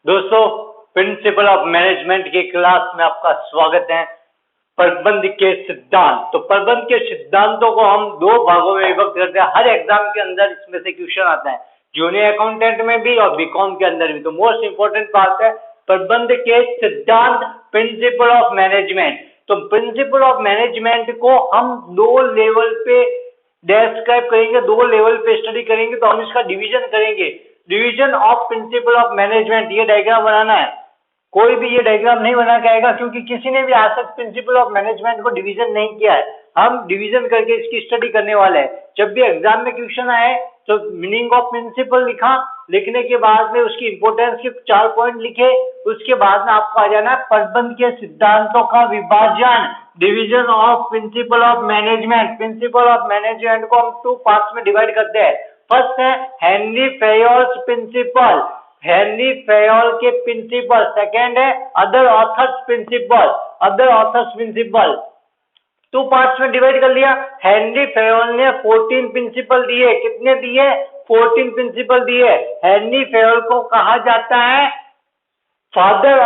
दोस्तों, principal of management की class में आपका स्वागत है। प्रबंध के सिद्धांत। तो प्रबंध के सिद्धांतों को हम दो भागों में विभक्त करते हैं। हर एग्जाम के अंदर इसमें से क्वेश्चन आता है, जूनियर अकाउंटेंट में भी और बीकॉम के अंदर भी। तो मोस्ट इंपोर्टेंट बात है प्रबंध के सिद्धांत, प्रिंसिपल ऑफ मैनेजमेंट। तो प्रिंसिपल ऑफ मैनेजमेंट को हम दो लेवल पे डिस्क्राइब करेंगे, दो लेवल पे स्टडी करेंगे। तो हम इसका डिवीजन करेंगे, division of principle of management. ये डायग्राम बनाना है, कोई भी ये डायग्राम नहीं बना के आएगा, क्योंकि किसी ने भी आज तक प्रिंसिपल ऑफ मैनेजमेंट को डिवीजन नहीं किया है। हम डिवीजन करके इसकी स्टडी करने वाले हैं। जब भी एग्जाम में क्वेश्चन आए तो मीनिंग ऑफ प्रिंसिपल लिखा, लिखने के बाद में उसकी इंपोर्टेंस के 4 पॉइंट लिखे, उसके बाद में आपको आ जाना है प्रबंध के सिद्धांतों का विभाजन, division of principle of management. Principal of management को हम 2 पार्ट्स में डिवाइड करते हैं। फर्स्ट है Henri Fayol's principle, Henri Fayol के प्रिंसिपल। सेकेंड है other authors principle, other authors principle. 2 parts में डिवाइड कर लिया। हेनरी फेयोल ने 14 प्रिंसिपल दिए। कितने दिए? 14 प्रिंसिपल दिए। हेनरी फेयोल को कहा जाता है father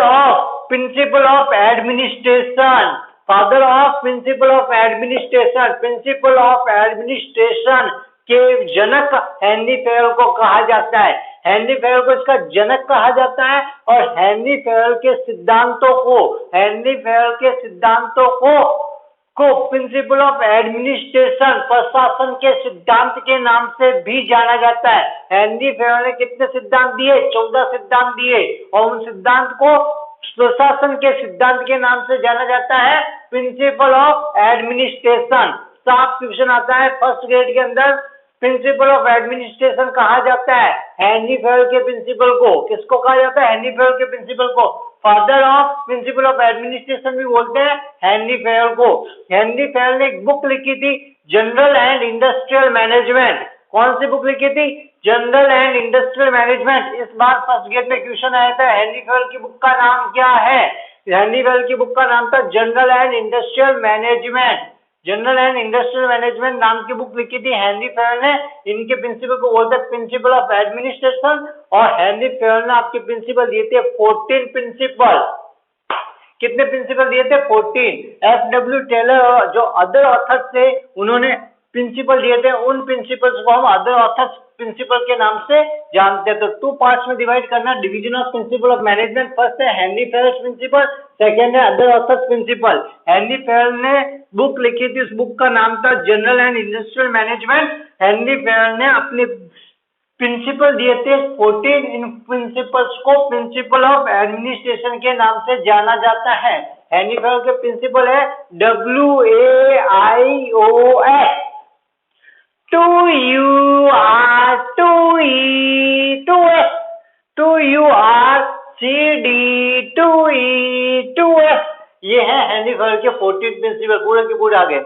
of principle of administration, father of principle of administration. Principal of administration के जनक हेनरी फेयोल को कहा जाता है। हेनरी फेयोल को इसका जनक कहा जाता है। और हेनरी फेयोल के सिद्धांतों को, हेनरी फेयोल के सिद्धांतों को प्रिंसिपल ऑफ एडमिनिस्ट्रेशन, प्रशासन के सिद्धांत के नाम से भी जाना जाता है। हेनरी फेयोल ने कितने सिद्धांत दिए? 14 सिद्धांत दिए। और उन सिद्धांत को प्रशासन के सिद्धांत के नाम से जाना जाता है प्रिंसिपल ऑफ एडमिनिस्ट्रेशन। साफ क्वेश्चन आता है फर्स्ट ग्रेड के अंदर। प्रिंसिपल ऑफ एडमिनिस्ट्रेशन कहा जाता है हेनरी फेयोल के प्रिंसिपल को। किसको कहा जाता है? हेनरी फेयोल के प्रिंसिपल को। Father of principle of administration भी बोलते हैं हेनरी फेयोल को। हेनरी फेयोल ने एक बुक लिखी थी, जनरल एंड इंडस्ट्रियल मैनेजमेंट। कौन सी बुक लिखी थी? General and industrial management. इस बार फर्स्ट ग्रेड में क्वेश्चन आया था, हेनरी फेयोल की बुक का नाम क्या है? हेनरी फेयोल की बुक का नाम था general and industrial management. General and industrial management नाम की बुक लिखी थी हेनरी फेयोल ने। इनके प्रिंसिपल को बोलते हैं प्रिंसिपल ऑफ एडमिनिस्ट्रेशन। और हेनरी फेयोल ने आपके प्रिंसिपल दिए थे 14 प्रिंसिपल। कितने प्रिंसिपल दिए थे? 14। F.W. टेलर जो अदर ऑथर्स थे, उन्होंने प्रिंसिपल दिए थे। उन प्रिंसिपल्स को हम अदर ऑथर्स प्रिंसिपल के नाम से जानते हैं। तो 2 पार्ट्स में डिवाइड करना, division of principle of management. First है हेनरी फेयोल प्रिंसिपल, सेकेंड है other authors principle. Henri Fayol ने बुक लिखी थी, उस बुक का नाम था general and industrial management. Henri Fayol ने अपने प्रिंसिपल दिए थे 14। इन प्रिंसिपल्स को प्रिंसिपल ऑफ एडमिनिस्ट्रेशन के नाम से जाना जाता है। हेनरी फेयोल के प्रिंसिपल है WAIOS, 2UR, 2E, 2S, 2UR, CD, 2E, 2S। ये है हेनरी फेयोल के 14 प्रिंसिपल, पूरे के पूरे आगे।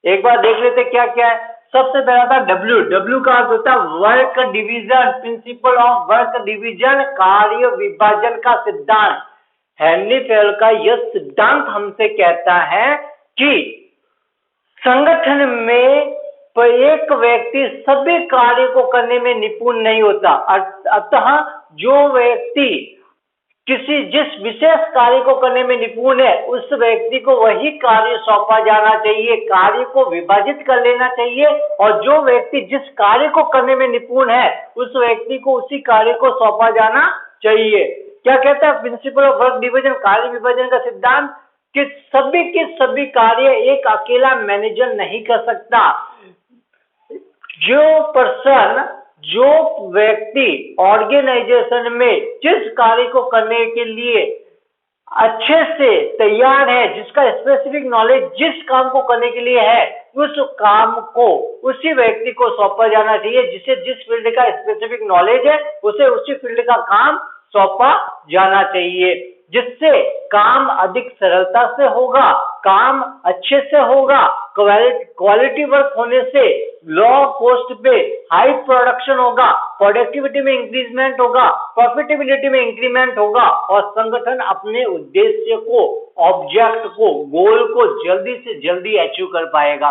एक बार देख लेते क्या क्या है। सबसे पहला था W का अर्थ होता है work division, principle of work division, कार्य विभाजन का सिद्धांत। हेनरी फेयोल का यह सिद्धांत हमसे कहता है कि संगठन में एक व्यक्ति सभी कार्य को करने में निपुण नहीं होता। अतः जो व्यक्ति जिस विशेष कार्य को करने में निपुण है, उस व्यक्ति को वही कार्य सौंपा जाना चाहिए। कार्य को विभाजित कर लेना चाहिए और जो व्यक्ति जिस कार्य को करने में निपुण है, उस व्यक्ति को उसी कार्य को सौंपा जाना चाहिए। क्या कहता है प्रिंसिपल ऑफ वर्क डिवीजन, कार्य विभाजन का सिद्धांत? कि सभी के सभी कार्य एक अकेला मैनेजर नहीं कर सकता। जो व्यक्ति ऑर्गेनाइजेशन में जिस कार्य को करने के लिए अच्छे से तैयार है, जिसका स्पेसिफिक नॉलेज जिस काम को करने के लिए है, उस काम को उसी व्यक्ति को सौंपा जाना चाहिए। जिसे जिस फील्ड का स्पेसिफिक नॉलेज है, उसे उसी फील्ड का काम सौंपा जाना चाहिए, जिससे काम अधिक सरलता से होगा, काम अच्छे से होगा, क्वालिटी वर्क होने से लो कॉस्ट पे हाई प्रोडक्शन होगा, प्रोडक्टिविटी में इंक्रीजमेंट होगा, प्रॉफिटेबिलिटी में इंक्रीमेंट होगा और संगठन अपने उद्देश्य को, ऑब्जेक्ट को, गोल को जल्दी से जल्दी अचीव कर पाएगा।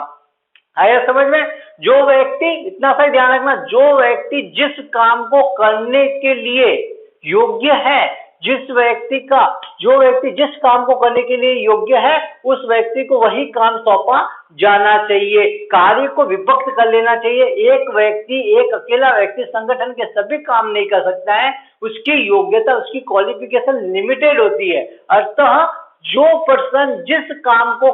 आया समझ में? जो व्यक्ति, इतना सा ध्यान रखना, जो व्यक्ति जिस काम को करने के लिए योग्य है, जो व्यक्ति जिस काम को करने के लिए योग्य है, उस व्यक्ति को वही काम सौंपा जाना चाहिए। कार्य को विभक्त कर लेना चाहिए। एक अकेला व्यक्ति संगठन के सभी काम नहीं कर सकता है। उसकी योग्यता, उसकी क्वालिफिकेशन लिमिटेड होती है। अतः जो व्यक्ति जिस काम को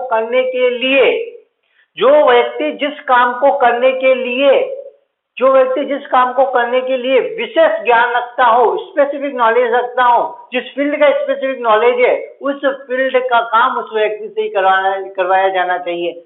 करने के लिए विशेष ज्ञान रखता हो, स्पेसिफिक नॉलेज रखता हो, जिस फील्ड का स्पेसिफिक नॉलेज है, उस फील्ड का काम उस व्यक्ति से ही करवाया जाना चाहिए।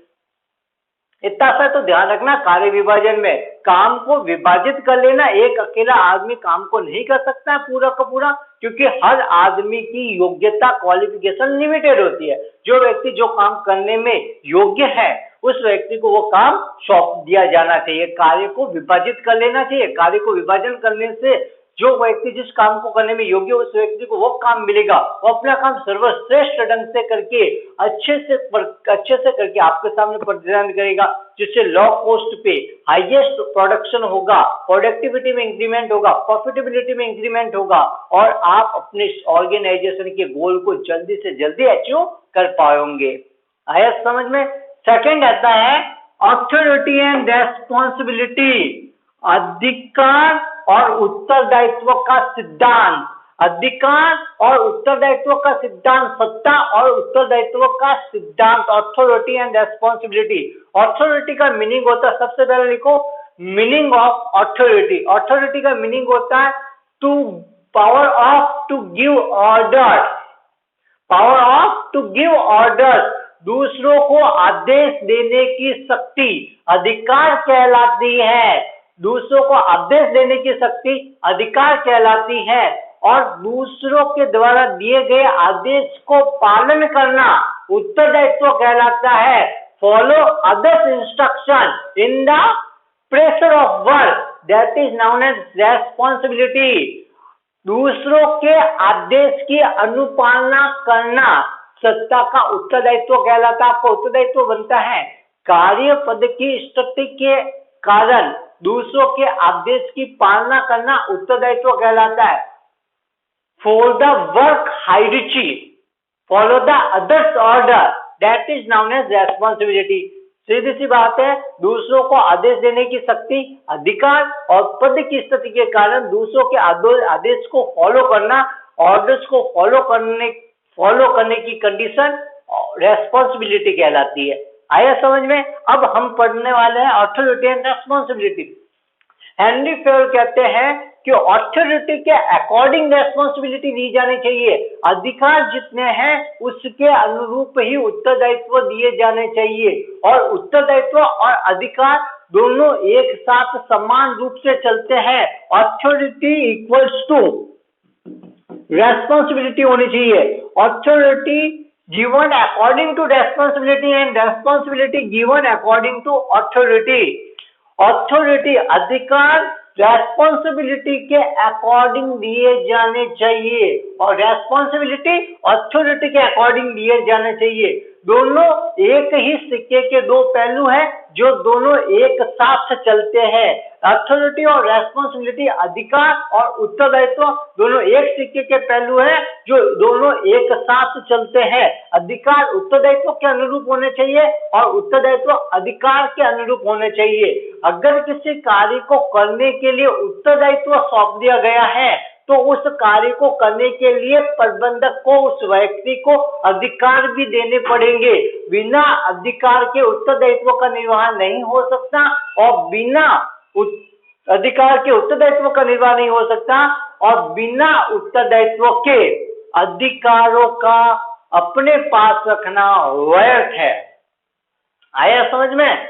इतना सा तो ध्यान रखना। कार्य विभाजन में काम को विभाजित कर लेना। एक अकेला आदमी काम को नहीं कर सकता पूरा का पूरा, क्योंकि हर आदमी की योग्यता, क्वालिफिकेशन लिमिटेड होती है। जो व्यक्ति जो काम करने में योग्य है, उस व्यक्ति को वो काम सौंप दिया जाना चाहिए। कार्य को विभाजित कर लेना चाहिए। कार्य को विभाजन करने से जो व्यक्ति जिस काम को करने में योग्य, उस व्यक्ति को वो काम मिलेगा। वो अपना काम सर्वश्रेष्ठ ढंग से करके, अच्छे से करके आपके सामने प्रदर्शन करेगा, जिससे लो कॉस्ट पे हाईएस्ट प्रोडक्शन होगा, प्रोडक्टिविटी में इंक्रीमेंट होगा, प्रॉफिटेबिलिटी में इंक्रीमेंट होगा, और आप अपने ऑर्गेनाइजेशन के गोल को जल्दी से जल्दी अचीव कर पाओगे। आया समझ में? सेकंड आता है अथॉरिटी एंड रेस्पॉन्सिबिलिटी, अधिकार और उत्तरदायित्व का सिद्धांत। अधिकार और उत्तरदायित्व का सिद्धांत, सत्ता और उत्तरदायित्व का सिद्धांत, अथॉरिटी एंड रेस्पॉन्सिबिलिटी। अथॉरिटी का मीनिंग होता है, सबसे पहले लिखो मीनिंग ऑफ अथॉरिटी। अथॉरिटी का मीनिंग होता है to power of to give order, power of to give order, दूसरों को आदेश देने की शक्ति अधिकार कहलाती है। दूसरों को आदेश देने की शक्ति अधिकार कहलाती है, और दूसरों के द्वारा दिए गए आदेश को पालन करना उत्तरदायित्व कहलाता है। Follow others instruction in the pressure of work, that is known as responsibility. दूसरों के आदेश की अनुपालना करना सत्ता का उत्तरदायित्व कहलाता है। आपका उत्तरदायित्व बनता है कार्य पद की स्थिति के कारण दूसरों के आदेश की पालना करना उत्तरदायित्व कहलाता है। For the work hierarchy, follow the others order, that is known as responsibility. सीधी सी बात है, दूसरों को आदेश देने की शक्ति, अधिकार और पद की स्थिति के कारण दूसरों के आदेश को फॉलो करना, ऑर्डर्स को फॉलो करने की कंडीशन रेस्पॉन्सिबिलिटी कहलाती है। आया समझ में? अब हम पढ़ने वाले हैं authority and responsibility. Henry fair कहते हैं कि अथॉरिटी के अकॉर्डिंग रेस्पॉन्सिबिलिटी दी जानी चाहिए। अधिकार जितने हैं उसके अनुरूप ही उत्तरदायित्व दिए जाने चाहिए, और उत्तरदायित्व और अधिकार दोनों एक साथ समान रूप से चलते हैं। अथॉरिटी इक्वल्स टू रेस्पॉन्सिबिलिटी होनी चाहिए। Authority given according to responsibility and responsibility given according to authority। Authority, अधिकार रेस्पॉन्सिबिलिटी के अकॉर्डिंग दिए जाने चाहिए, और रेस्पॉन्सिबिलिटी अथॉरिटी के अकॉर्डिंग दिए जाने चाहिए। दोनों एक ही सिक्के के दो पहलू हैं, जो दोनों एक साथ चलते हैं। अथॉरिटी और रेस्पॉन्सिबिलिटी, अधिकार और उत्तरदायित्व दोनों एक सिक्के के पहलू हैं, जो दोनों एक साथ चलते हैं। अधिकार उत्तरदायित्व के अनुरूप होने चाहिए, और उत्तरदायित्व अधिकार के अनुरूप होने चाहिए। अगर किसी कार्य को करने के लिए उत्तरदायित्व सौंप दिया गया है, तो उस कार्य को करने के लिए प्रबंधक को, उस व्यक्ति को अधिकार भी देने पड़ेंगे। बिना अधिकार के उत्तरदायित्व का निर्वाह नहीं हो सकता, और बिना अधिकार के उत्तरदायित्व का निर्वाह नहीं हो सकता, और बिना उत्तरदायित्व के अधिकारों का अपने पास रखना व्यर्थ है। आया समझ में?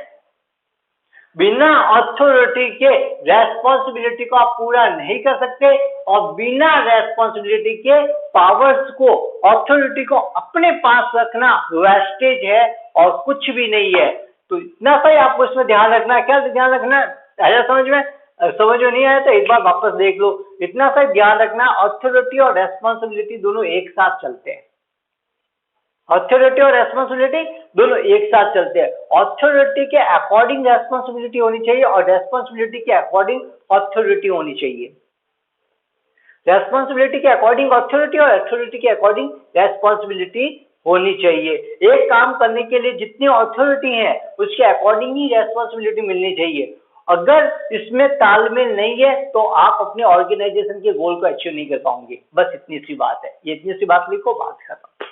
बिना अथॉरिटी के रेस्पॉन्सिबिलिटी को आप पूरा नहीं कर सकते, और बिना रेस्पॉन्सिबिलिटी के पावर्स को, अथॉरिटी को अपने पास रखना वेस्टेज है और कुछ भी नहीं है। तो इतना सा ही आपको इसमें ध्यान रखना है। क्या ध्यान रखना है? आया समझ में? समझ में नहीं आया तो एक बार वापस देख लो। इतना सा ध्यान रखना, अथॉरिटी और रेस्पॉन्सिबिलिटी दोनों एक साथ चलते हैं। ऑथोरिटी और रेस्पॉन्सिबिलिटी दोनों एक साथ चलते हैं। ऑथोरिटी के अकॉर्डिंग रेस्पॉन्सिबिलिटी होनी चाहिए और रेस्पॉन्सिबिलिटी के अकॉर्डिंग ऑथोरिटी होनी चाहिए। रेस्पॉन्सिबिलिटी के अकॉर्डिंग ऑथोरिटी और अथॉरिटी के अकॉर्डिंग रेस्पॉन्सिबिलिटी होनी चाहिए। एक काम करने के लिए जितनी ऑथोरिटी है उसके अकॉर्डिंग ही रेस्पॉन्सिबिलिटी मिलनी चाहिए। अगर इसमें तालमेल नहीं है तो आप अपने ऑर्गेनाइजेशन के गोल को अचीव नहीं कर पाओगे। बस इतनी सी बात है, ये इतनी सी बात लिखो, बात खत्म।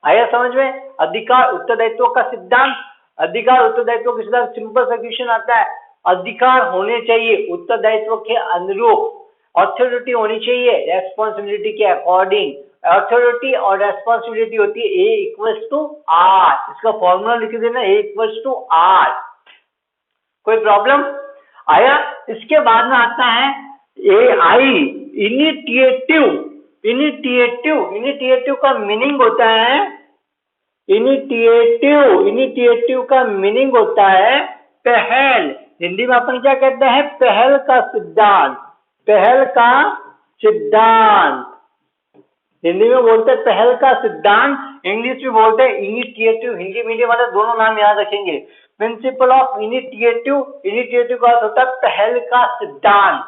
आया समझ में? अधिकार उत्तरदायित्व का सिद्धांत, अधिकार उत्तरदायित्व का सिद्धांत सिंपल सा क्वेश्चन आता है। अधिकार होने चाहिए उत्तरदायित्व के अनुरूप, ऑथोरिटी होनी चाहिए रेस्पॉन्सिबिलिटी के अकॉर्डिंग। ऑथोरिटी और रेस्पॉन्सिबिलिटी होती है A = R। इसका फॉर्मूला लिख देना, A = R। कोई प्रॉब्लम आया? इसके बाद में आता है AI, इनिशिएटिव। इनिशिएटिव का मीनिंग होता है, इनिशिएटिव का मीनिंग होता है पहल। हिंदी में अपन क्या कहते हैं? पहल का सिद्धांत। पहल का सिद्धांत हिंदी में बोलते हैं पहल का सिद्धांत, इंग्लिश में बोलते हैं इनिशिएटिव। हिंदी मीडियम वाले दोनों नाम याद रखेंगे। प्रिंसिपल ऑफ इनिशिएटिव, इनिशिएटिव का अर्थ होता है पहल का सिद्धांत।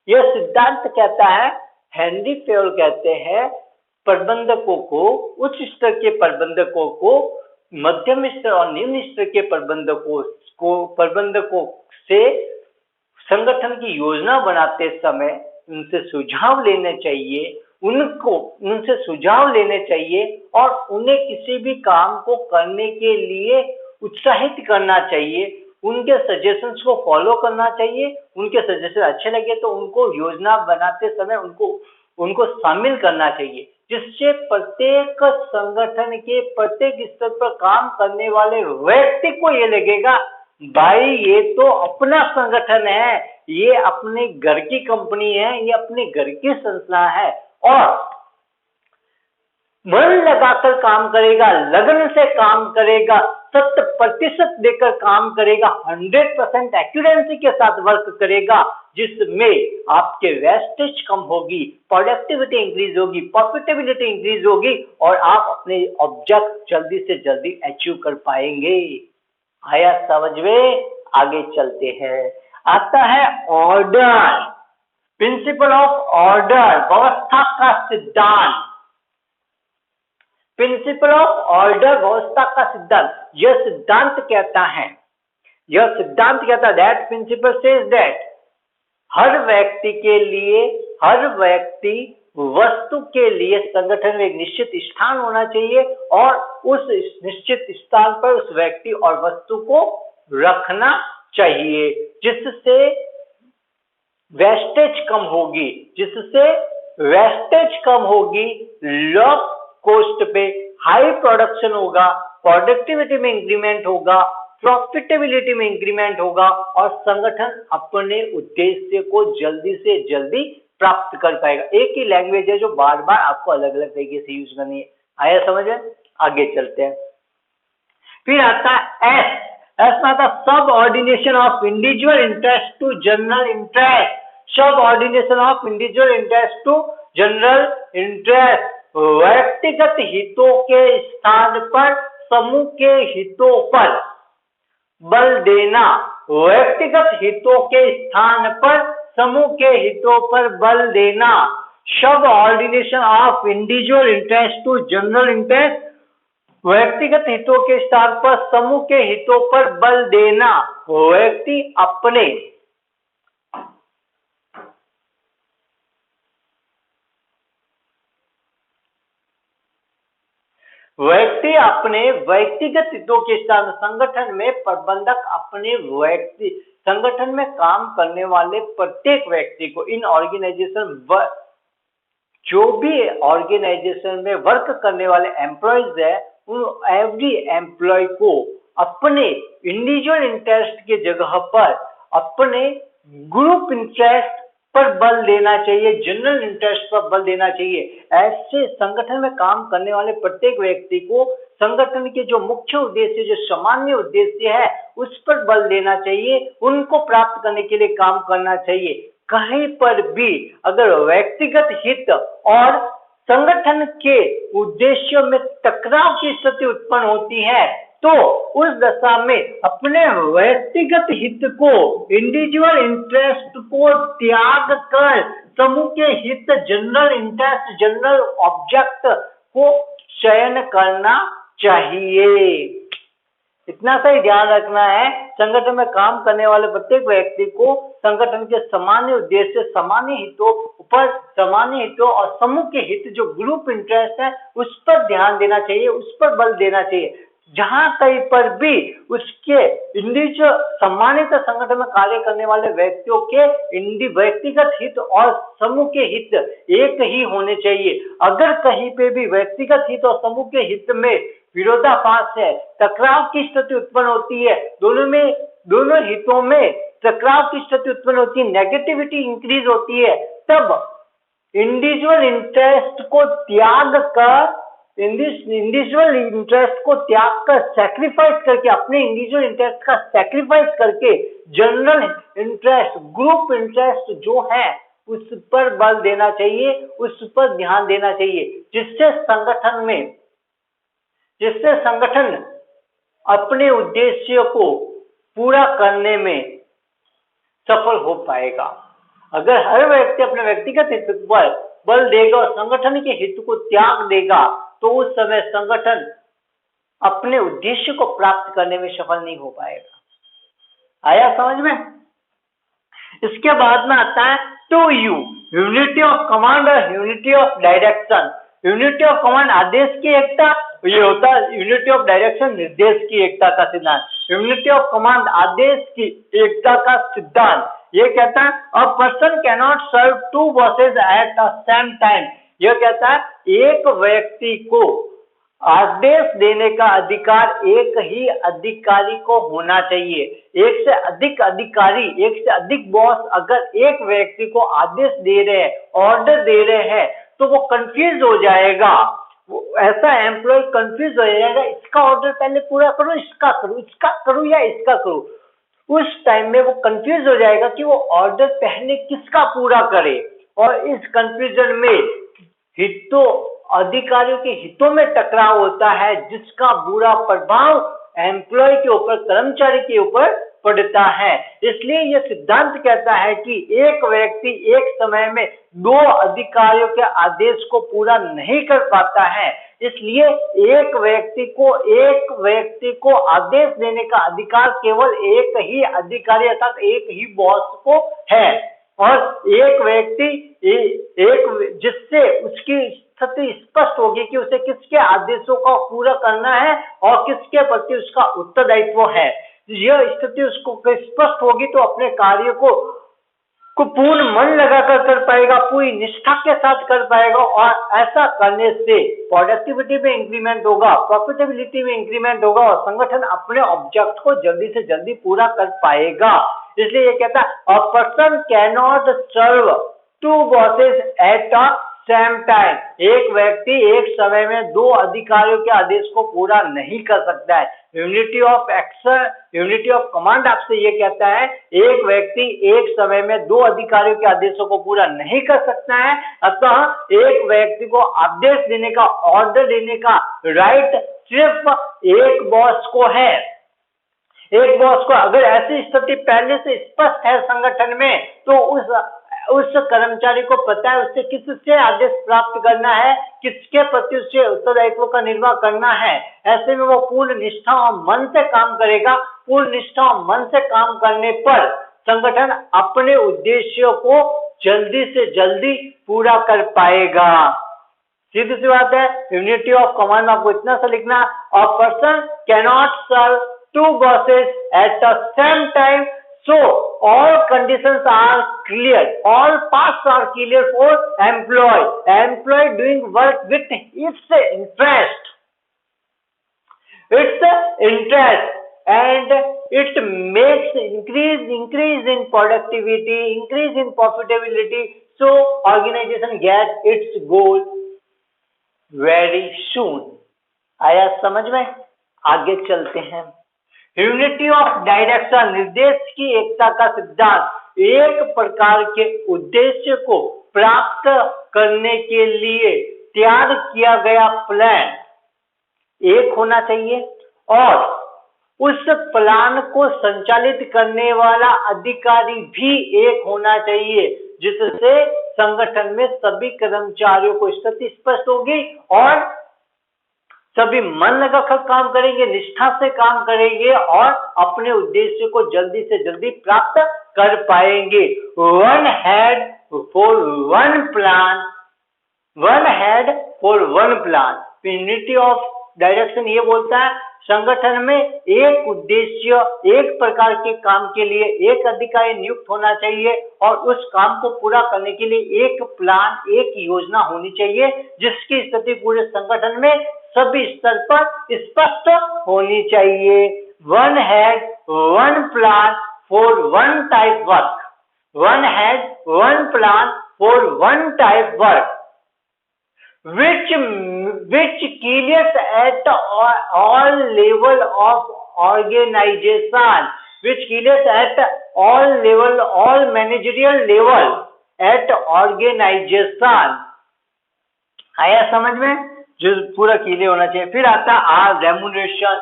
यह सिद्धांत कहता है, हेनरी फेयल कहते हैं, प्रबंधकों को, उच्च स्तर के प्रबंधकों को, मध्यम स्तर और निम्न स्तर के प्रबंधकों से संगठन की योजना बनाते समय उनसे सुझाव लेने चाहिए, उनसे सुझाव लेने चाहिए और उन्हें किसी भी काम को करने के लिए उत्साहित करना चाहिए। उनके सजेशंस को फॉलो करना चाहिए। उनके सजेशन अच्छे लगे तो उनको योजना बनाते समय उनको शामिल करना चाहिए, जिससे प्रत्येक संगठन के प्रत्येक स्तर पर काम करने वाले व्यक्ति को ये लगेगा, भाई ये तो अपना संगठन है, ये अपने घर की कंपनी है, ये अपने घर की संस्था है और मन लगाकर काम करेगा, लगन से काम करेगा, 100% देकर काम करेगा, 100% एक्यूरेंसी के साथ वर्क करेगा, जिसमें आपके वेस्टेज कम होगी, प्रोडक्टिविटी इंक्रीज होगी, प्रॉफिटेबिलिटी इंक्रीज होगी और आप अपने ऑब्जेक्ट जल्दी से जल्दी अचीव कर पाएंगे। आया समझ में? आगे चलते हैं। आता है ऑर्डर, प्रिंसिपल ऑफ ऑर्डर, व्यवस्था का सिद्धांत। प्रिंसिपल ऑफ ऑर्डर, व्यवस्था का सिद्धांत। यह सिद्धांत कहता है दैट प्रिंसिपल सेज दैट हर व्यक्ति वस्तु के लिए संगठन में एक निश्चित स्थान होना चाहिए और उस निश्चित स्थान पर उस व्यक्ति और वस्तु को रखना चाहिए, जिससे वेस्टेज कम होगी, लो कॉस्ट पे हाई प्रोडक्शन होगा, प्रोडक्टिविटी में इंक्रीमेंट होगा, प्रॉफिटेबिलिटी में इंक्रीमेंट होगा और संगठन अपने उद्देश्य को जल्दी से जल्दी प्राप्त कर पाएगा। एक ही लैंग्वेज है जो बार बार आपको अलग अलग तरीके से यूज करनी है। आया समझ में? आगे चलते हैं। फिर आता है एस में आता subordination of individual interest to general interest. Subordination of individual interest to general interest, व्यक्तिगत हितों के स्थान पर समूह के हितों पर बल देना। व्यक्तिगत हितों के स्थान पर समूह के हितों पर बल देना। Subordination of individual interest to general interest, व्यक्तिगत हितों के स्थान पर समूह के हितों पर बल देना। व्यक्ति अपने व्यक्तिगत हितों के साथ संगठन में प्रबंधक अपने संगठन में काम करने वाले प्रत्येक व्यक्ति को, इन ऑर्गेनाइजेशन जो भी ऑर्गेनाइजेशन में वर्क करने वाले एम्प्लॉयज है, उन एवरी एम्प्लॉय को अपने इंडिविजुअल इंटरेस्ट के जगह पर अपने ग्रुप इंटरेस्ट पर बल देना चाहिए, जनरल इंटरेस्ट पर बल देना चाहिए। ऐसे संगठन में काम करने वाले प्रत्येक व्यक्ति को संगठन के जो मुख्य उद्देश्य, जो सामान्य उद्देश्य है, उस पर बल देना चाहिए, उनको प्राप्त करने के लिए काम करना चाहिए। कहीं पर भी अगर व्यक्तिगत हित और संगठन के उद्देश्यों में टकराव की स्थिति उत्पन्न होती है तो उस दशा में अपने व्यक्तिगत हित को, इंडिविजुअल इंटरेस्ट को त्याग कर समूह के हित, जनरल इंटरेस्ट, जनरल ऑब्जेक्ट को चयन करना चाहिए। इतना सा ही ध्यान रखना है, संगठन में काम करने वाले प्रत्येक व्यक्ति को संगठन के सामान्य उद्देश्य, सामान्य हितों और समूह के हित जो ग्रुप इंटरेस्ट है उस पर ध्यान देना चाहिए, उस पर बल देना चाहिए। जहां कहीं पर भी उसके इंडिविजुअल सम्मानित संगठन में कार्य करने वाले व्यक्तियों के व्यक्तिगत हित और समूह के हित एक ही होने चाहिए। अगर कहीं पे भी व्यक्तिगत हित और समूह के हित में विरोधाभास है, टकराव की स्थिति उत्पन्न होती है, दोनों हितों में टकराव की स्थिति उत्पन्न होती है, नेगेटिविटी इंक्रीज होती है, तब इंडिविजुअल इंटरेस्ट को त्याग कर सैक्रिफाइस करके, अपने इंडिविजुअल इंटरेस्ट का सैक्रिफाइस करके जनरल इंटरेस्ट, ग्रुप इंटरेस्ट जो है उस पर बल देना चाहिए, उस पर ध्यान देना चाहिए, जिससे संगठन अपने उद्देश्य को पूरा करने में सफल हो पाएगा। अगर हर व्यक्ति अपने व्यक्तिगत हित पर बल देगा और संगठन के हित को त्याग देगा तो उस समय संगठन अपने उद्देश्य को प्राप्त करने में सफल नहीं हो पाएगा। आया समझ में? इसके बाद में आता है 2U, यूनिटी ऑफ कमांड और unity of direction. Unity of command आदेश की एकता, ये होता है यूनिटी ऑफ डायरेक्शन निर्देश की एकता का सिद्धांत। यूनिटी ऑफ कमांड आदेश की एकता का सिद्धांत ये कहता है a person can not serve two bosses at the same time. यह कहता है एक व्यक्ति को आदेश देने का अधिकार एक ही अधिकारी को होना चाहिए। एक से अधिक अधिकारी, एक से अधिक बॉस अगर एक व्यक्ति को आदेश दे रहे हैं, ऑर्डर दे रहे हैं तो वो कंफ्यूज हो जाएगा, ऐसा एम्प्लॉय कंफ्यूज हो जाएगा, इसका ऑर्डर पहले पूरा करो, इसका करूं या इसका करूं। उस टाइम में वो कंफ्यूज हो जाएगा कि वो ऑर्डर पहले किसका पूरा करे, और इस कंफ्यूजन में अधिकारियों के हितों में टकराव होता है, जिसका बुरा प्रभाव एम्प्लॉय के ऊपर, कर्मचारी के ऊपर पड़ता है। इसलिए यह सिद्धांत कहता है कि एक व्यक्ति एक समय में दो अधिकारियों के आदेश को पूरा नहीं कर पाता है, इसलिए एक व्यक्ति को आदेश देने का अधिकार केवल एक ही अधिकारी अर्थात एक ही बॉस को है, और एक व्यक्ति जिससे उसकी स्थिति स्पष्ट होगी कि उसे किसके आदेशों का पूरा करना है और किसके प्रति उसका उत्तरदायित्व है। यह स्थिति उसको स्पष्ट होगी तो अपने कार्य को पूर्ण मन लगाकर कर पाएगा, पूरी निष्ठा के साथ कर पाएगा, और ऐसा करने से प्रोडक्टिविटी में इंक्रीमेंट होगा, प्रॉफिटेबिलिटी में इंक्रीमेंट होगा और संगठन अपने ऑब्जेक्ट को जल्दी से जल्दी पूरा कर पाएगा। इसलिए ये कहता है a person can not serve two bosses at a same time. एक व्यक्ति एक समय में दो अधिकारियों के आदेश को पूरा नहीं कर सकता है। यूनिटी ऑफ कमांड आपसे ये कहता है एक व्यक्ति एक समय में दो अधिकारियों के आदेशों को पूरा नहीं कर सकता है, अतः एक व्यक्ति को आदेश देने का, ऑर्डर देने का राइट सिर्फ एक बॉस को है। एक बॉस को अगर ऐसी स्थिति पहले से स्पष्ट है संगठन में तो उस कर्मचारी को पता है उससे किससे आदेश प्राप्त करना है, किसके प्रति उससे उत्तरदायित्व का निर्वाह करना है। ऐसे में वो पूर्ण निष्ठा और मन से काम करेगा। पूर्ण निष्ठा और मन से काम करने पर संगठन अपने उद्देश्यों को जल्दी से जल्दी पूरा कर पाएगा। सीधी सी बात है। यूनिटी ऑफ कमांड आपको इतना सा लिखना, a person can not serve two bosses at the same time, so all conditions are clear, all paths are clear for employee doing work with its interest and it makes increase in productivity, increase in profitability, so organization gets its goal very soon। आया समझ में? आगे चलते हैं। Unity of direction, निर्देश की एकता का सिद्धांत एक प्रकार के उद्देश्य को प्राप्त करने के लिए तैयार किया गया प्लान एक होना चाहिए और उस प्लान को संचालित करने वाला अधिकारी भी एक होना चाहिए, जिससे संगठन में सभी कर्मचारियों को स्थिति स्पष्ट होगी और सभी मन लगाकर काम करेंगे, निष्ठा से काम करेंगे और अपने उद्देश्य को जल्दी से जल्दी प्राप्त कर पाएंगे। One head for one plan, one head for one plan. Unity of direction ये बोलता है संगठन में एक उद्देश्य, एक प्रकार के काम के लिए एक अधिकारी नियुक्त होना चाहिए और उस काम को पूरा करने के लिए एक प्लान, एक योजना होनी चाहिए, जिसकी स्थिति पूरे संगठन में सभी स्तर पर स्पष्ट होनी चाहिए। One head one plan for one type work, one head one plan for one type work which creates at all level of organization, which creates at all level, all managerial level at organization। आया समझ में? जो पूरा clear होना चाहिए। फिर आता है रेम्यूनरेशन।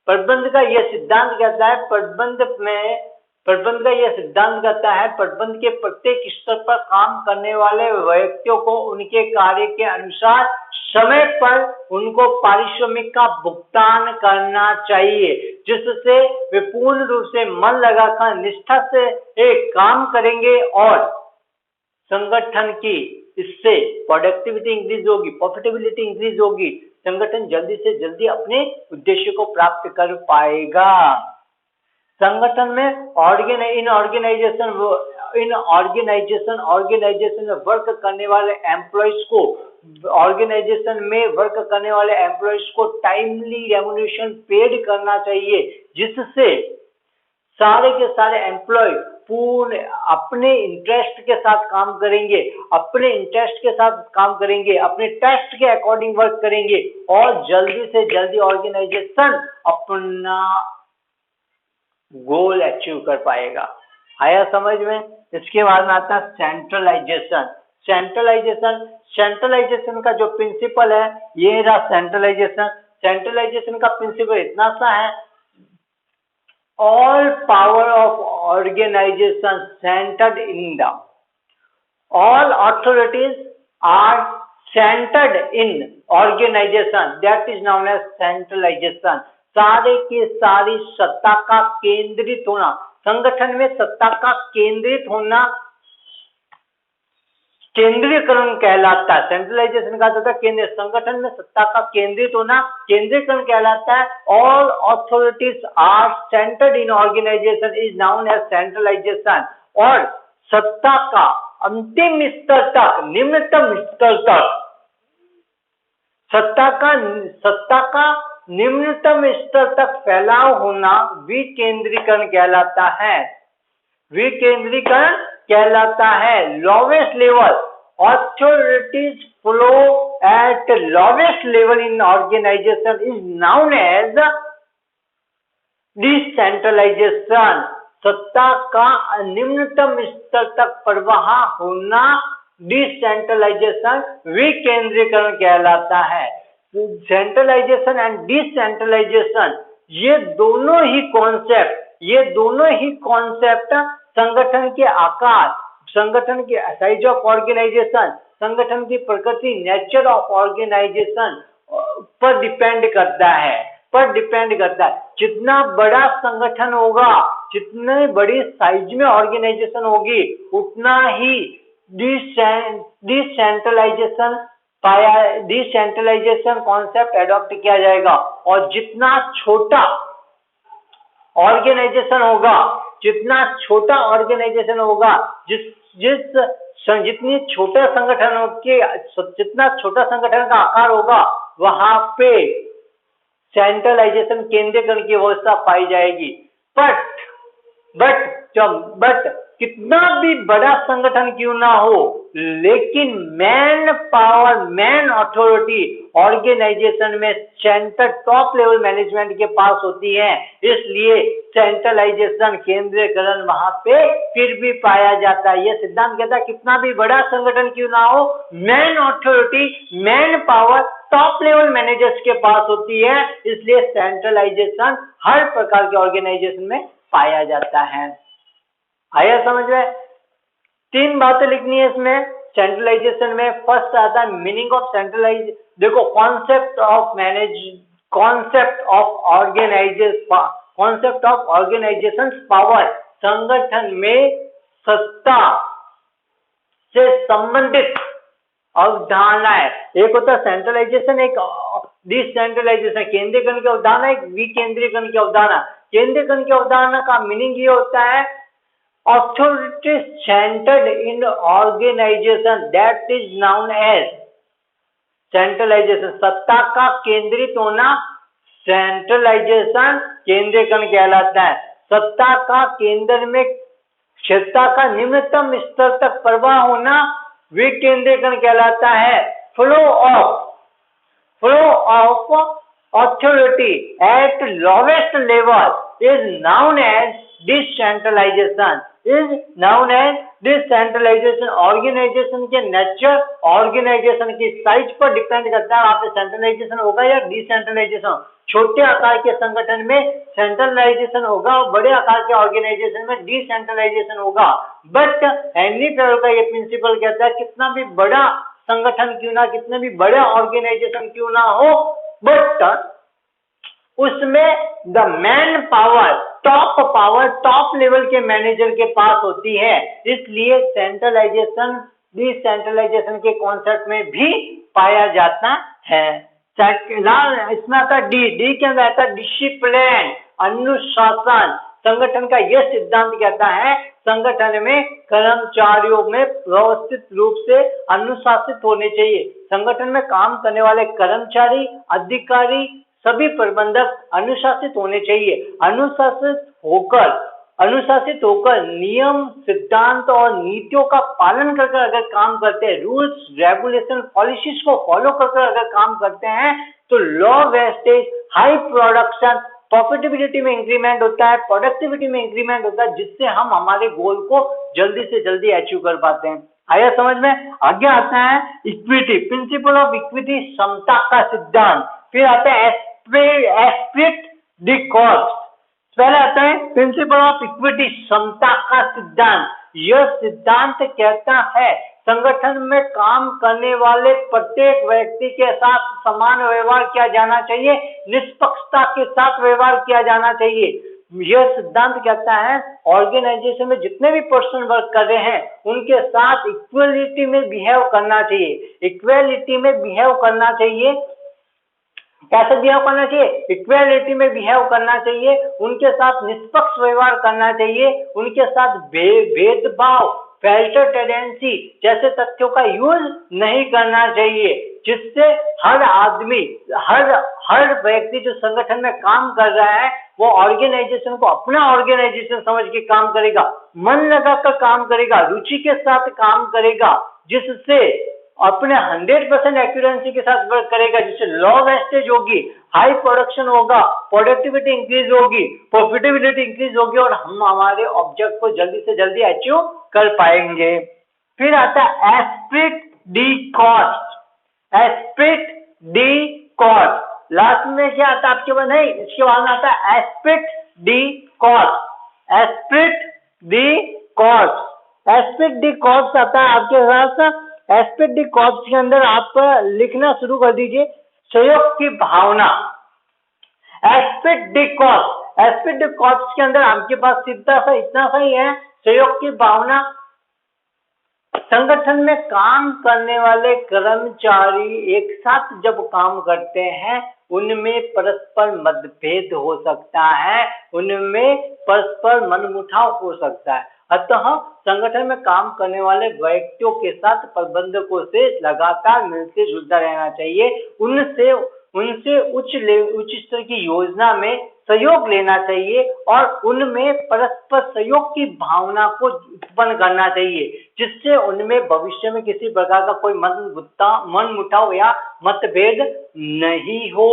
प्रबंध का यह सिद्धांत कहता है प्रबंध का यह सिद्धांत कहता है प्रबंध के प्रत्येक स्तर पर काम करने वाले व्यक्तियों को उनके कार्य के अनुसार समय पर उनको पारिश्रमिक का भुगतान करना चाहिए, जिससे वे पूर्ण रूप से मन लगाकर निष्ठा से एक काम करेंगे और संगठन की इससे प्रोडक्टिविटी इंक्रीज होगी, प्रॉफिटेबिलिटी इंक्रीज होगी, संगठन जल्दी से जल्दी अपने उद्देश्य को प्राप्त कर पाएगा। संगठन में ऑर्गेनाइजेशन में वर्क करने वाले एम्प्लॉइज को टाइमली रेम्यूनरेशन पेड करना चाहिए, जिससे सारे के सारे एम्प्लॉय पूर्ण अपने इंटरेस्ट के साथ काम करेंगे, अपने टेस्ट के अकॉर्डिंग वर्क करेंगे और जल्दी से जल्दी ऑर्गेनाइजेशन अपना गोल अचीव कर पाएगा। आया समझ में? इसके बाद में आता है सेंट्रलाइजेशन। सेंट्रलाइजेशन का जो प्रिंसिपल है ये रहा सेंट्रलाइजेशन का प्रिंसिपल इतना सा है, all power of organization centered in the, all authorities are centered in organization, that is known as centralization। सारे की सारी सत्ता का केंद्रित होना, संगठन में सत्ता का केंद्रित होना केंद्रीकरण कहलाता है। सेंट्रलाइजेशन का होता है केंद्र, संगठन में सत्ता का केंद्रित होना केंद्रीकरण कहलाता है। All authorities are centred in organisation is known as centralisation. और सत्ता का अंतिम स्तर तक, निम्नतम स्तर तक, सत्ता का निम्नतम स्तर तक फैलाव होना विकेंद्रीकरण कहलाता है। विकेंद्रीकरण कहलाता है। Lowest level, authorities flow at lowest level in organization is known as decentralization। सत्ता का निम्नतम स्तर तक प्रवाह होना डिसेंट्रलाइजेशन, विकेंद्रीकरण कहलाता है। सेंट्रलाइजेशन एंड डिसेंट्रलाइजेशन ये दोनों ही कॉन्सेप्ट संगठन के आकार, संगठन के साइज ऑफ ऑर्गेनाइजेशन, संगठन की प्रकृति, नेचर ऑफ ऑर्गेनाइजेशन पर डिपेंड करता है। जितना बड़ा संगठन होगा, जितनी बड़ी साइज में ऑर्गेनाइजेशन होगी, उतना ही डिसेंट्रलाइजेशन कॉन्सेप्ट एडॉप्ट किया जाएगा। और जितना छोटा ऑर्गेनाइजेशन होगा, जितनी छोटा संगठन का आकार होगा, वहां पे सेंट्रलाइजेशन, केंद्रीकरण की व्यवस्था पाई जाएगी। बट कितना भी बड़ा संगठन क्यों ना हो, लेकिन main power, main authority organisation में सेंटर टॉप लेवल मैनेजमेंट के पास होती है, इसलिए सेंट्रलाइजेशन, केंद्रीकरण वहां पे फिर भी पाया जाता है। यह सिद्धांत कहता है कितना भी बड़ा संगठन क्यों ना हो, man authority, man power top level managers के पास होती है, इसलिए सेंट्रलाइजेशन हर प्रकार के ऑर्गेनाइजेशन में पाया जाता है। आया समझ में? 3 बातें लिखनी है इसमें सेंट्रलाइजेशन में। फर्स्ट आता है मीनिंग ऑफ सेंट्रलाइज, देखो कॉन्सेप्ट ऑफ ऑर्गेनाइजेशन पावर, संगठन में सत्ता से संबंधित अवधारणा है। एक होता है सेंट्रलाइजेशन, एक डिसेंट्रलाइजेशन, केंद्रीकरण की अवधारणा, एक विकेंद्रीकरण की अवधारणा। केंद्रीकरण की अवधारणा का मीनिंग ये होता है authority centered in organization that is known as centralization। सत्ता का केंद्रित होना सेंट्रलाइजेशन, केंद्रीकरण कहलाता है। सत्ता का केंद्र में, सत्ता का निम्नतम स्तर तक प्रवाह होना विकेंद्रीकरण कहलाता है। Flow of authority at lowest level is known as decentralization, organisation के नेचर, ऑर्गेनाइजेशन की साइज पर डिपेंड करता है, वहां पे सेंट्रलाइजेशन होगा या डिसेंट्रलाइजेशन। छोटे आकार के संगठन में सेंट्रलाइजेशन होगा और बड़े आकार के ऑर्गेनाइजेशन में डिसेंट्रलाइजेशन होगा। बट हेनरी फेरो का ये प्रिंसिपल कहता है कितना भी बड़ा संगठन क्यों ना, कितने भी बड़ा ऑर्गेनाइजेशन क्यों ना हो, बट उसमें the man power, top level के मैनेजर के पास होती है, इसलिए सेंट्रलाइजेशन डिसेंट्रलाइजेशन के कॉन्सेप्ट में भी पाया जाता है। इसमें आता है डी के अंदर आता है डिसिप्लिन, अनुशासन। संगठन का यह सिद्धांत कहता है संगठन में कर्मचारियों में व्यवस्थित रूप से अनुशासित होने चाहिए। संगठन में काम करने वाले कर्मचारी, अधिकारी, सभी प्रबंधक अनुशासित होने चाहिए। अनुशासित होकर नियम, सिद्धांत और नीतियों का पालन करके अगर काम करते हैं, रूल्स, रेगुलेशन, पॉलिसीज को फॉलो करके अगर काम करते हैं, तो लो वेस्टेज, हाई प्रोडक्शन, प्रॉफिटेबिलिटी में इंक्रीमेंट होता है, प्रोडक्टिविटी में इंक्रीमेंट होता है, जिससे हम हमारे गोल को जल्दी से जल्दी अचीव कर पाते हैं। आया समझ में? आगे आता है इक्विटी, प्रिंसिपल ऑफ इक्विटी, समता का सिद्धांत। फिर आता है एस्पिरिट द कॉस्ट। पहले आता है प्रिंसिपल ऑफ इक्विटी, समता का सिद्धांत। यह सिद्धांत कहता है संगठन में काम करने वाले प्रत्येक व्यक्ति के साथ समान व्यवहार किया जाना चाहिए, निष्पक्षता के साथ व्यवहार किया जाना चाहिए। यह सिद्धांत कहता है ऑर्गेनाइजेशन में जितने भी पर्सन वर्क कर रहे हैं उनके साथ इक्वलिटी में बिहेव करना चाहिए। इक्वलिटी में बिहेव करना चाहिए, कैसे बिहेव करना चाहिए? इक्वलिटी में बिहेव करना चाहिए, उनके साथ निष्पक्ष व्यवहार करना चाहिए, उनके साथ भेदभाव, फिल्टर टेंडेंसी जैसे तथ्यों का यूज नहीं करना चाहिए, जिससे हर आदमी, हर व्यक्ति जो संगठन में काम कर रहा है वो ऑर्गेनाइजेशन को अपना ऑर्गेनाइजेशन समझ के काम करेगा, मन लगाकर काम करेगा, रुचि के साथ काम करेगा, जिससे अपने 100% एक्यूरेंसी के साथ वर्क करेगा, जिससे लो वेस्टेज होगी, हाई प्रोडक्शन होगा, प्रोडक्टिविटी इंक्रीज होगी, प्रॉफिटेबिलिटी इंक्रीज होगी और हम हमारे ऑब्जेक्ट को जल्दी से जल्दी अचीव कर पाएंगे। फिर आता है Spirit D cost. Spirit D cost last में क्या आता है आपके पास? नहीं, इसके बाद में आता है Spirit D cost. Spirit D cost, Spirit D cost आता है आपके पास। एस्पिरिट डी कॉर्प्स के अंदर आप लिखना शुरू कर दीजिए सहयोग की भावना। Esprit de corps, esprit de corps के अंदर आपके पास सीधा सा इतना सा ही है, सहयोग की भावना। संगठन में काम करने वाले कर्मचारी एक साथ जब काम करते हैं उनमें परस्पर मतभेद हो सकता है, उनमें परस्पर मनमुटाव हो सकता है। अतः संगठन में काम करने वाले व्यक्तियों के साथ प्रबंधकों से लगातार मिलते जुलता रहना चाहिए, उनसे उच्च स्तर की योजना में सहयोग लेना चाहिए और उनमें परस्पर सहयोग की भावना को उत्पन्न करना चाहिए, जिससे उनमें भविष्य में किसी प्रकार का कोई मनमुटाव या मतभेद नहीं हो।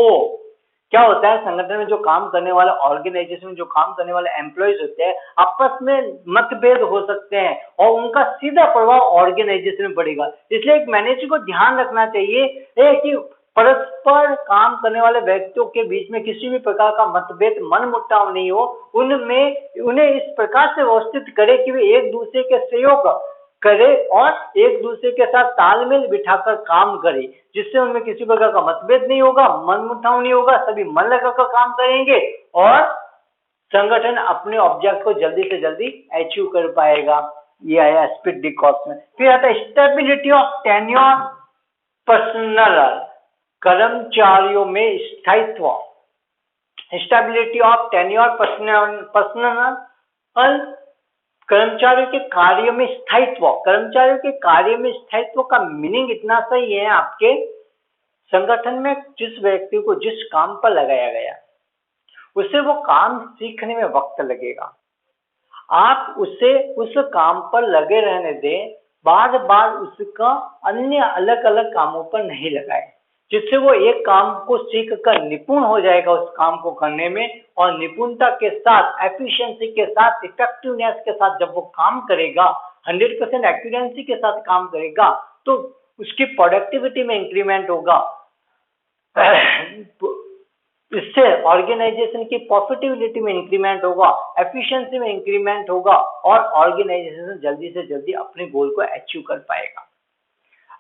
क्या होता है, संगठन में जो काम करने वाले, ऑर्गेनाइजेशन में जो काम करने वाले एम्प्लॉयज होते हैं, आपस में मतभेद हो सकते हैं और उनका सीधा प्रभाव ऑर्गेनाइजेशन में पड़ेगा। इसलिए एक मैनेजर को ध्यान रखना चाहिए कि परस्पर काम करने वाले व्यक्तियों के बीच में किसी भी प्रकार का मतभेद, मनमुटाव नहीं हो। उन्हें इस प्रकार से व्यवस्थित करे कि वे एक दूसरे के सहयोग करे और एक दूसरे के साथ तालमेल बिठाकर काम करे, जिससे उनमें किसी प्रकार का मतभेद नहीं होगा, मनमुटाव नहीं होगा, सभी मन लगाकर काम करेंगे और संगठन अपने ऑब्जेक्ट को जल्दी से जल्दी अचीव कर पाएगा। ये आया एस्पेक्ट डी कॉस्ट में। फिर आता है स्टेबिलिटी ऑफ टेन्योर पर्सनल, कर्मचारियों में स्थायित्व। स्टेबिलिटी ऑफ टेन्योर पर्सनल, कर्मचारियों के कार्य में स्थायित्व। कर्मचारियों के कार्य में स्थायित्व का मीनिंग इतना सही है, आपके संगठन में जिस व्यक्ति को जिस काम पर लगाया गया उसे वो काम सीखने में वक्त लगेगा। आप उसे उस काम पर लगे रहने दें, बार बार उसका अन्य अलग अलग कामों पर नहीं लगाए, जिससे वो एक काम को सीख कर निपुण हो जाएगा उस काम को करने में, और निपुणता के साथ, एफिशिएंसी के साथ, इफेक्टिवनेस के साथ जब वो काम करेगा, 100% एक्यूरेंसी के साथ काम करेगा, तो उसकी प्रोडक्टिविटी में इंक्रीमेंट होगा। इससे ऑर्गेनाइजेशन की प्रॉफिटेबिलिटी में इंक्रीमेंट होगा, एफिशिएंसी में इंक्रीमेंट होगा और ऑर्गेनाइजेशन जल्दी से जल्दी अपने गोल को अचीव कर पाएगा।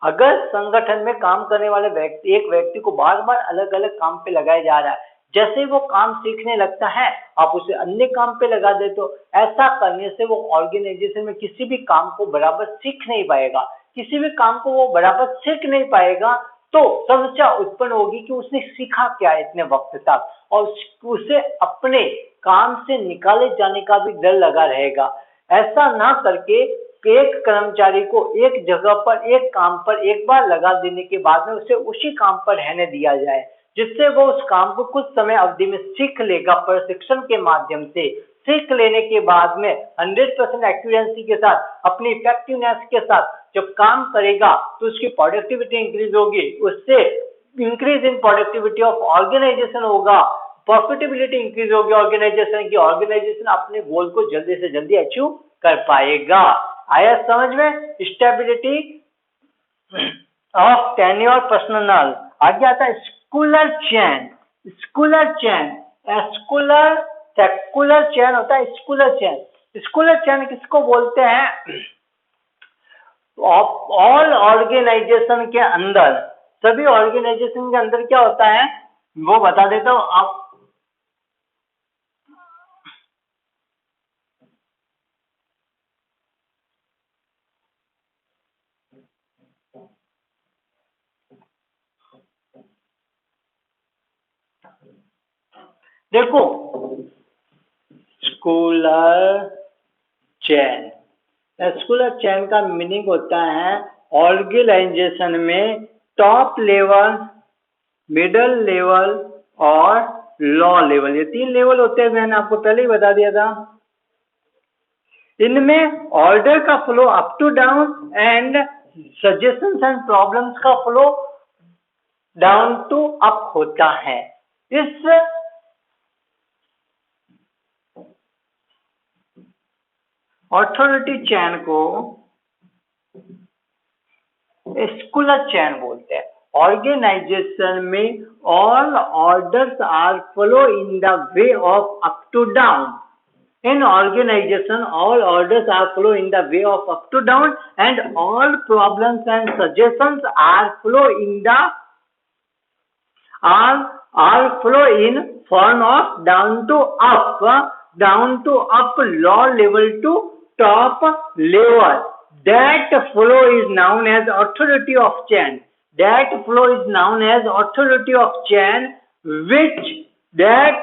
अगर संगठन में काम करने वाले एक व्यक्ति को बार बार अलग अलग काम पे लगाया जा रहा है, जैसे ही वो काम सीखने लगता है आप उसे अन्य काम पे लगा दे, तो ऐसा करने से वो ऑर्गेनाइजेशन में किसी भी काम को बराबर सीख नहीं पाएगा। किसी भी काम को वो बराबर सीख नहीं पाएगा तो समस्या उत्पन्न होगी कि उसने सीखा क्या इतने वक्त तक, और उसे अपने काम से निकाले जाने का भी डर लगा रहेगा। ऐसा ना करके एक कर्मचारी को एक जगह पर, एक काम पर एक बार लगा देने के बाद में उसे उसी काम पर रहने दिया जाए, जिससे वो उस काम को कुछ समय अवधि में सीख लेगा। प्रशिक्षण के माध्यम से सीख लेने के बाद में 100% एक्यूरेंसी के साथ, अपनी इफेक्टिवनेस के साथ जब काम करेगा तो उसकी प्रोडक्टिविटी इंक्रीज होगी, उससे increase in productivity of organisation होगा, प्रॉफिटेबिलिटी इंक्रीज होगी ऑर्गेनाइजेशन की, ऑर्गेनाइजेशन अपने गोल को जल्दी से जल्दी अचीव कर पाएगा। आया समझ में? Stability of tenure personal. आगे आता है Schuler chain. Schuler chain, secular chain होता है स्कूलर चेन। स्कूलर चेन किसको बोलते हैं? ऑल ऑर्गेनाइजेशन के अंदर, सभी ऑर्गेनाइजेशन के अंदर क्या होता है वो बता देता हूं आप। देखो, स्कूलर चेन, स्कूलर चेन का मीनिंग होता है ऑर्गेनाइजेशन में टॉप लेवल, मिडल लेवल और लो लेवल, ये 3 लेवल होते हैं। मैंने आपको पहले ही बता दिया था। इनमें ऑर्डर का flow up to down and suggestions and problems का फ्लो डाउन टू अप होता है। इस अथॉरिटी चेन को स्कूलर चेन बोलते हैं। ऑर्गेनाइजेशन में all orders are flow in the way of up to down. In organization, all orders are flow in the way of up to down, and all problems and suggestions are flow in the are flow in form of down to up, low level to top level. That flow is known as authority of chain. That flow is known as authority of chain, which that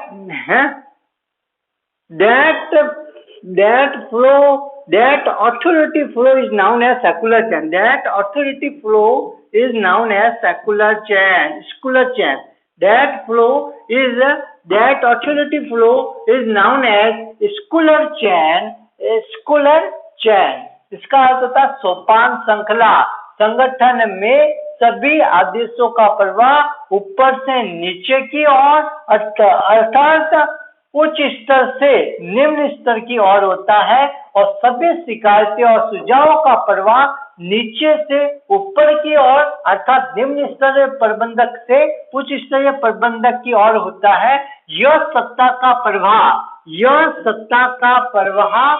authority flow is known as secular chain. That authority flow is known as secular chain, scholar chain. That flow is that oscillative flow is known as scalar chain. Scalar chain. इसका अर्थ होता है सोपान श्रृंखला। संगठन में सभी आदेशों का प्रवाह ऊपर से नीचे की ओर अर्थात उच्च स्तर से निम्न स्तर की ओर होता है और सभी शिकायतें और सुझावों का प्रवाह नीचे से ऊपर की ओर अर्थात निम्न स्तरीय प्रबंधक से उच्च स्तरीय प्रबंधक की ओर होता है। यह सत्ता का प्रवाह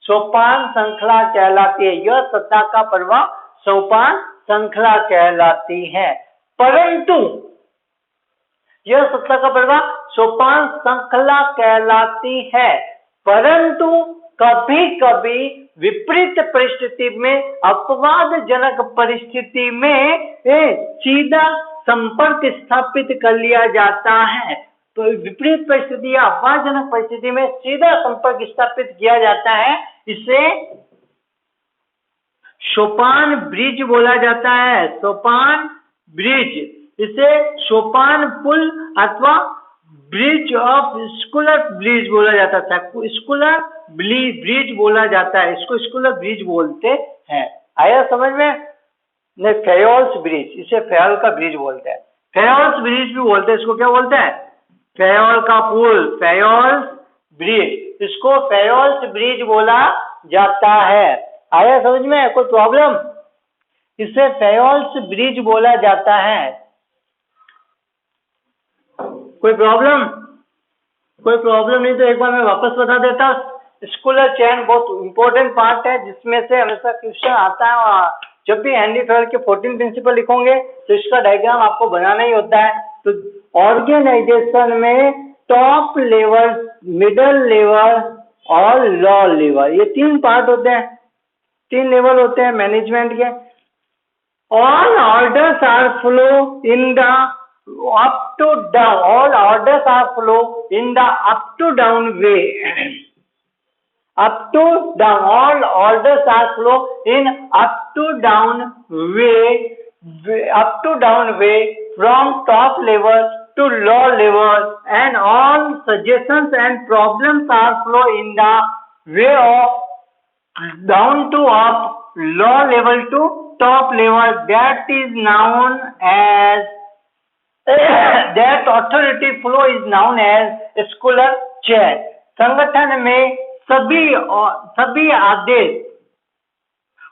सोपान श्रृंखला कहलाती है। यह सत्ता का प्रवाह सोपान श्रृंखला कहलाती है। परंतु यह सत्ता का प्रवाह सोपान श्रृंखला कहलाती है, परंतु कभी कभी विपरीत परिस्थिति में अपवादजनक परिस्थिति में सीधा संपर्क स्थापित कर लिया जाता है। तो विपरीत परिस्थिति या अपवादजनक परिस्थिति में सीधा संपर्क स्थापित किया जाता है। इसे सोपान ब्रिज बोला जाता है। सोपान ब्रिज, इसे सोपान पुल अथवा ब्रिज ऑफ स्कूलर ब्रिज बोला जाता है। स्कूलर ब्रिज बोला जाता है, इसको स्कूलर ब्रिज बोलते हैं। आया समझ में? नहीं, फेयोल्स ब्रिज, इसे फेयोल का ब्रिज बोलते हैं। फेयोल्स ब्रिज भी बोलते हैं। इसको क्या बोलते हैं? फेयोल का पुल, फेयोल्स ब्रिज, इसको फेयोल्स ब्रिज बोला जाता है। आया समझ में? कोई प्रॉब्लम? इसे फेयोल्स ब्रिज बोला जाता है। कोई प्रॉब्लम? कोई प्रॉब्लम नहीं तो एक बार मैं वापस बता देता हूँ। स्कूलर चेन बहुत इंपॉर्टेंट पार्ट है जिसमें से हमेशा क्वेश्चन आता है और जब भी हेनरी फेयल के 14 प्रिंसिपल लिखोगे तो इसका डायग्राम आपको बनाना ही होता है। तो ऑर्गेनाइजेशन में टॉप लेवल, मिडिल लेवल और लो लेवल, ये 3 पार्ट होते हैं, 3 लेवल होते हैं मैनेजमेंट के। All orders are flow in the up to down, all orders are flow in the up to down way. Up to down, all orders are flow in up to down way from top level to low level, and all suggestions and problems are flow in the way of down to up, low level to top level. That is known as that authority flow is known as Schuler chain. संगठन में सभी आदेश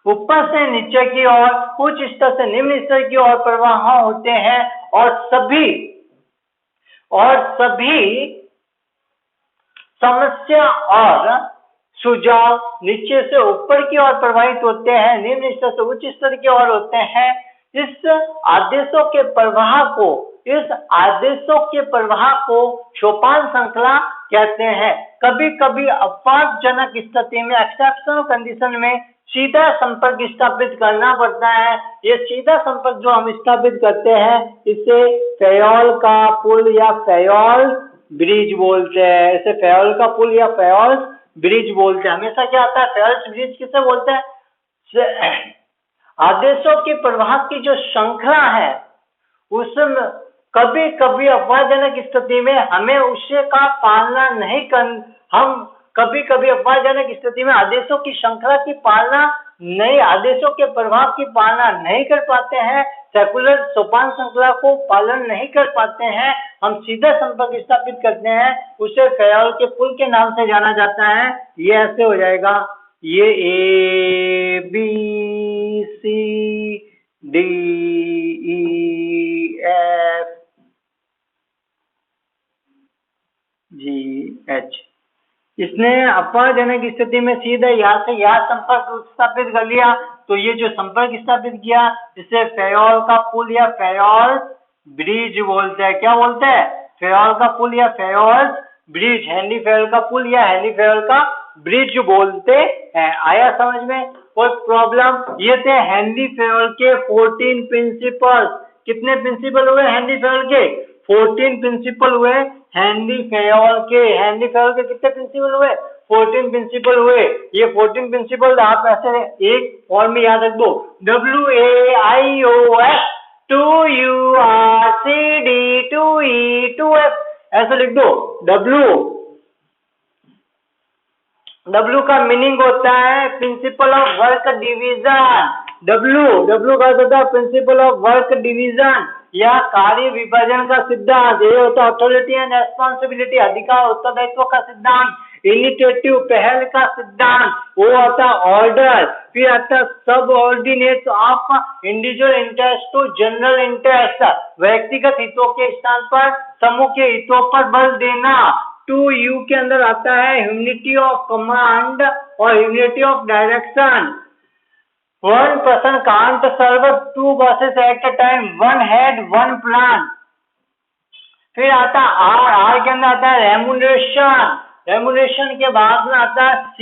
ऊपर से नीचे की ओर, उच्च स्तर से निम्न स्तर की ओर प्रवाह होते हैं और सभी समस्या और सुझाव नीचे से ऊपर की ओर प्रवाहित होते हैं, निम्न स्तर से उच्च स्तर की ओर होते हैं। इस आदेशों के प्रवाह को सोपान श्रृंखला कहते हैं। कभी कभी अपवादजनक स्थिति में, एक्सेप्शनल कंडीशन में सीधा संपर्क स्थापित करना पड़ता है। ये सीधा संपर्क जो हम स्थापित करते हैं इसे फेयोल का पुल या फेयोल ब्रिज बोलते हैं। इसे फेयोल का पुल या फेयोल ब्रिज बोलते हैं। हमेशा क्या आता है? फेयोल ब्रिज किसे बोलते हैं? आदेशों के प्रवाह की जो श्रृंखला है उसमें कभी कभी अपवादजनक स्थिति में हमें उससे का पालना नहीं कर, हम कभी कभी अपवादजनक स्थिति में आदेशों की श्रृंखला की पालना नहीं, आदेशों के प्रभाव की पालना नहीं कर पाते हैं, सेकुलर सोपान श्रृंखला को पालन नहीं कर पाते हैं, हम सीधा संपर्क स्थापित करते हैं, उसे फेयोल के पुल के नाम से जाना जाता है। ये ऐसे हो जाएगा, ये ABCDEF GH। इसने अपवादजनक स्थिति में सीधे यहाँ से यहाँ संपर्क स्थापित कर लिया। तो ये जो संपर्क स्थापित किया इसे फेयोल का पुल या फेयोल ब्रिज बोलते हैं। क्या बोलते हैं? फेयोल का पुल या फेयोल ब्रिज, हेनरी फेयोल का पुल या हेनरी फेयोल का ब्रिज बोलते हैं। आया समझ में? कोई प्रॉब्लम? ये थे हेनरी फेयोल के 14 प्रिंसिपल्स। कितने प्रिंसिपल हुए हेनरी फेयोल के? 14 प्रिंसिपल हुए हेनरी फेयोल के। हेनरी फेयोल के कितने प्रिंसिपल हुए? 14 प्रिंसिपल हुए। ये 14 प्रिंसिपल आप ऐसे एक फॉर्म में याद रख दो, WAIOF 2URCD 2 ऐसे लिख दो W का मीनिंग होता है principle of work division. W का होता है प्रिंसिपल ऑफ वर्क डिवीजन या कार्य विभाजन का सिद्धांत। ये होता है अथॉरिटी एंड रेस्पॉन्सिबिलिटी, अधिकार उत्तरदायित्व का सिद्धांत। इनिशिएटिव पहल का सिद्धांत, वो आता है ऑर्डर। फिर आता है subordinates of individual interest to general interest, व्यक्तिगत हितों के स्थान पर समूह के हितों पर बल देना। 2U के अंदर आता है यूनिटी ऑफ कमांड और unity of direction. One person can't serve two bosses at a time, one head one plan। फिर आता है R के अंदर आता है रेमुनरेशन के बाद में आता है D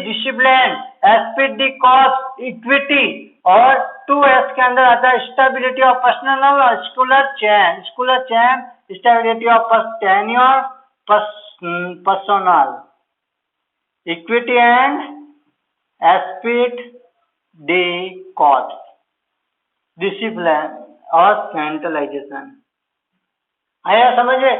discipline, SPD cost equity, और 2S के अंदर आता है स्टेबिलिटी ऑफ पर्सनल और Schuler chain stability of tenure personal equity and SPD cost discipline और सेंट्रलाइजेशन। आया समझ में?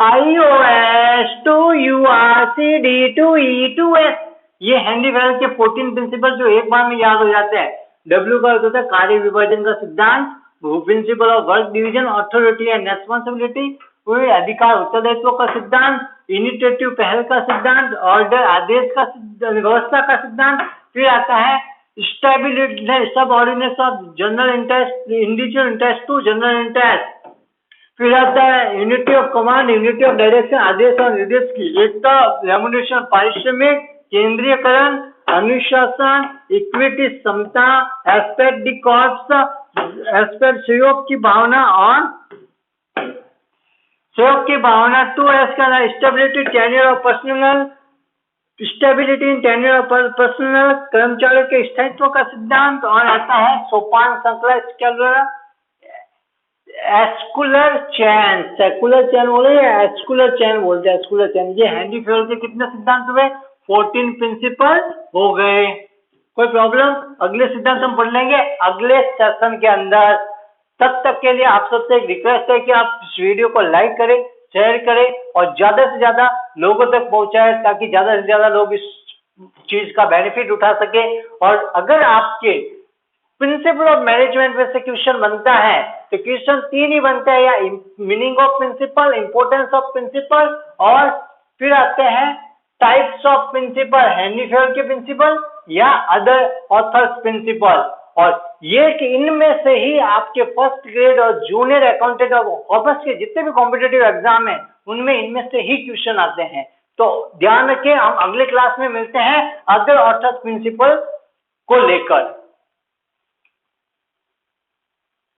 WAIOS 2URCD 2E 2S, ये हेनरी फेरल के 14 प्रिंसिपल जो एक बार में याद हो जाते हैं। W का होता है कार्य विभाजन का सिद्धांत, principle of work division, authority and responsibility, अधिकार उत्तरदायित्व का सिद्धांत, इनिशिएटिव पहल का सिद्धांत, ऑर्डर आदेश का व्यवस्था का सिद्धांत। फिर आता है stability subordinates of general interest, individual interest to general interest. फिर आता है unity of command, unity of direction, आदेश और निर्देश की एकता, रेमुनरेशन पारिश्रमिक, केंद्रीयकरण, अनुशासन, इक्विटी समता, एस्पेक्ट कॉस्ट, एस्पेक्ट सहयोग की भावना और सहयोग की भावना। 2S का stability tenure of personnel, stability in tenure of personnel, कर्मचारियों के स्थायित्व का सिद्धांत। और आता है सोपान श्रृंखला एस्कुलर चैन, सेकुलर चैन बोले या एस्कुलर चैन बोलते हैं, एस्कुलर चैन। ये हेनरी फेरल के कितने सिद्धांत हुए? 14 प्रिंसिपल हो गए। कोई प्रॉब्लम? अगले सिद्धांत हम पढ़ लेंगे अगले सेशन के अंदर। तब तक के लिए आप सबसे एक रिक्वेस्ट है कि आप इस वीडियो को लाइक करें, शेयर करें और ज्यादा से ज्यादा लोगों तक पहुंचाएं, ताकि ज्यादा से ज्यादा लोग इस चीज का बेनिफिट उठा सके। और अगर आपके प्रिंसिपल ऑफ मैनेजमेंट में से क्वेश्चन बनता है तो क्वेश्चन 3 ही बनते हैं, या meaning of principle, importance of principle, और फिर आते हैं types of principle, Henri Fayol के प्रिंसिपल या अदर ऑथर्स प्रिंसिपल। और ये कि इनमें से ही आपके फर्स्ट ग्रेड और जूनियर अकाउंटेंट और कॉमर्स के जितने भी कॉम्पिटिटिव एग्जाम है उनमें इनमें से ही क्वेश्चन आते हैं। तो ध्यान रखें, हम अगले क्लास में मिलते हैं अदर ऑथर्स प्रिंसिपल को लेकर।